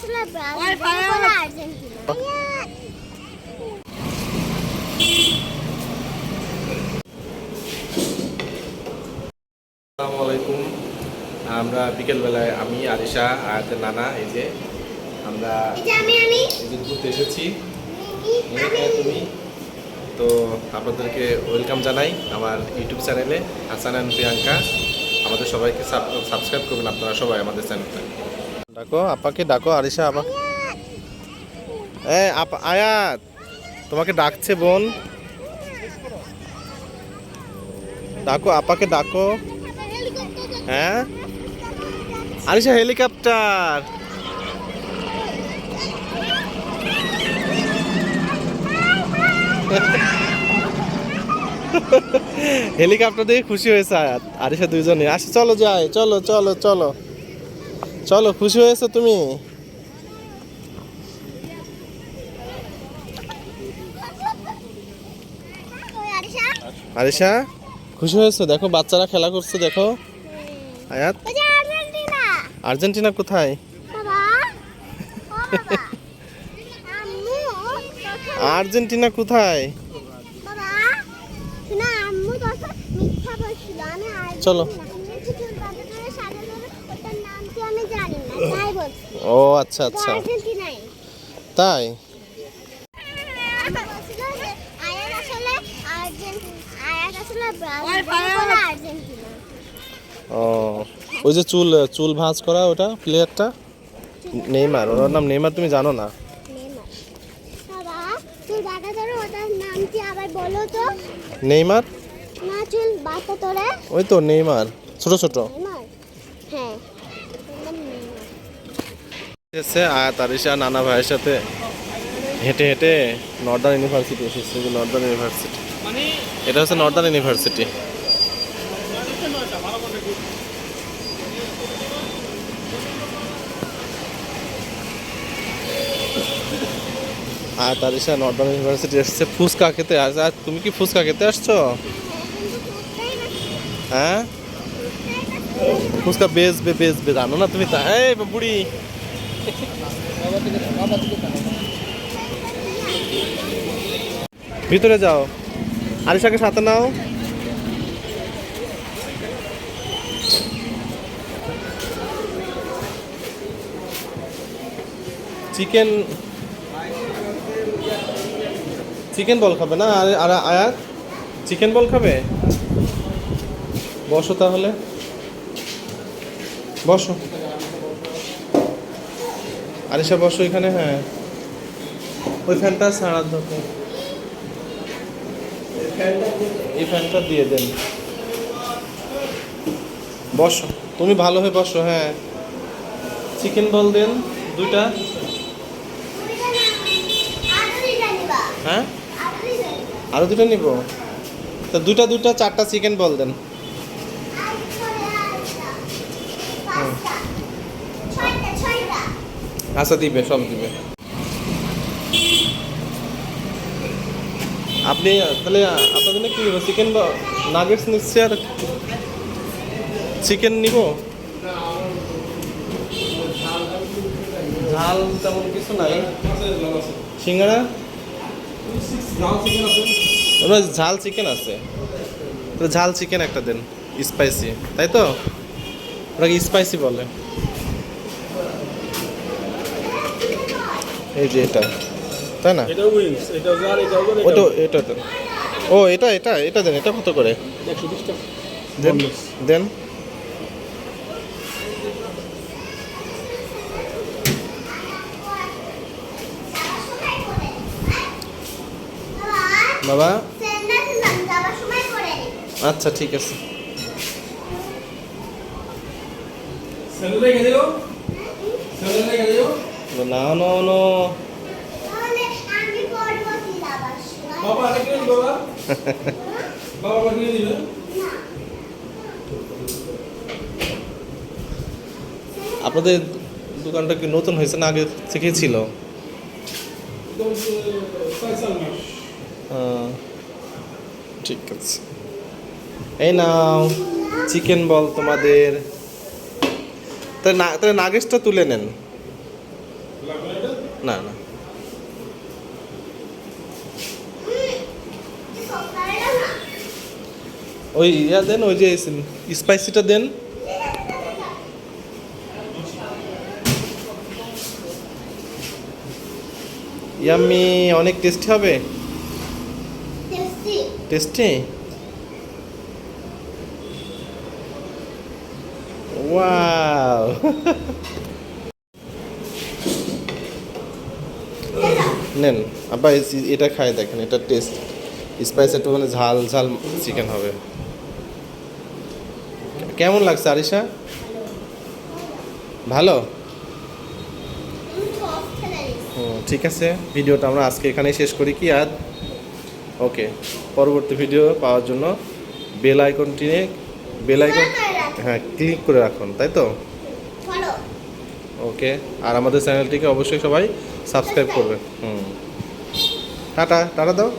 আসলে Brazil Argentina. আসসালামু আলাইকুম। আমরা বিকেলবেলায় আমি আরিশা আয়াতের নানা এই যে আমরা ঘুরতে এসেছি। তুমি তো আপনাদেরকে ওয়েলকাম জানাই আমার ইউটিউব চ্যানেলে হাসান অ্যান্ড প্রিয়াঙ্কা। আমাদের সবাইকে সাবস্ক্রাইব করবেন আপনারা সবাই আমাদের চ্যানেলটা। ডাকো আপাকে, ডাকো আরিশা আপাকে। আপা আয়াত তোমাকে ডাকছে বোন, ডাকো আপাকে ডাকো। হ্যাঁ আরিশা হেলিকপ্টার। হেলিকপ্টার দেখে খুশি হয়েছে আয়াত আরিশা দুইজনে। আসি চলো যাই, চলো চলো চলো চলো, খুশি হয়েছো তুমি? আরিশা খুশি হয়েছো? দেখো বাচ্চারা খেলা করছে, দেখো আয়াত। আর্জেন্টিনা কোথায়? আর্জেন্টিনা কোথায়? চলো। ও আচ্ছা আচ্ছা, তাই? ও ওই যে চুল চুল ভাঁজ করা ওটা প্লেয়ারটা নেইমার, ওর নাম নেইমার, তুমি জানো না? নেইমার ওই তো নেইমার, ছোট ছোট। আয়াত আরিশা নানা ভাইয়ের সাথে হেঁটে হেঁটে নর্দার্ন ইউনিভার্সিটি এসেছে। নর্দার্ন ইউনিভার্সিটি, এটা হচ্ছে নর্দার্ন ইউনিভার্সিটি। আয়াত আরিশা নর্দার্ন ইউনিভার্সিটি এসেছে ফুচকা খেতে। আর তুমি কি ফুচকা খেতে আসছো? হ্যাঁ ফুচকা বেচবে বেচবে, জানো না তুমি? এই বুড়ি ভিতরে যাও, আরিশাকে সাথে নাও। চিকেন চিকেন বল খাবে না? আর আয়াত চিকেন বল খাবে? বসো তাহলে, বসো আরিশা, বসো এখানে। হ্যাঁ ওই ফ্যানটা ছাড়ার দরকার, এই ফ্যানটা দিয়ে দেন। বসো তুমি ভালো হয়ে বসো। হ্যাঁ চিকেন বল দেন দুইটা। হ্যাঁ আরো দুটো নিব তো, দুটা দুটা চারটা চিকেন বল দেন। আচ্ছা দিবে, সব দিবে। আপনি তাহলে আপনার জন্য কি নিব? চিকেন বা নাগেটস নিচ্ছে আর চিকেন নিব। ঝাল তেমন কিছু নাই। সিঙ্গাড়া ঝাল চিকেন আছে তো, ঝাল চিকেন একটা দেন স্পাইসি, তাই তো? ওটাকে স্পাইসি বলে। এই যে এটা, তাই না? ওটা এটা ও এটা এটা এটা দেন। এটা কত করে? দেন দেন। বাবা আচ্ছা ঠিক আছে। না না না আপনাদের দোকানটা কি নতুন হয়েছে না আগে থেকেই ছিল? ঠিক আছে, এই নাও চিকেন বল তোমাদের। তাহলে নাগেটসটা তুলে নেন। না না ওই ইয়া দেন, ওই যে স্পাইসিটা দেন। ইয়াম্মি, অনেক টেস্টি হবে। Tasty, wow. নেন আব্বা, এটা খায় দেখেন, এটা টেস্ট স্পাইস একটু মানে ঝাল ঝাল চিকেন হবে। কেমন লাগছে আরিশা? ভালো। ঠিক আছে, ভিডিওটা আমরা আজকে এখানেই শেষ করি কি আর? ওকে, পরবর্তী ভিডিও পাওয়ার জন্য বেল আইকনটি হ্যাঁ ক্লিক করে রাখুন, তাই তো? ওকে, আর আমাদের চ্যানেলটিকে অবশ্যই সবাই সাবস্ক্রাইব করবেন। টাটা টাটা দাও।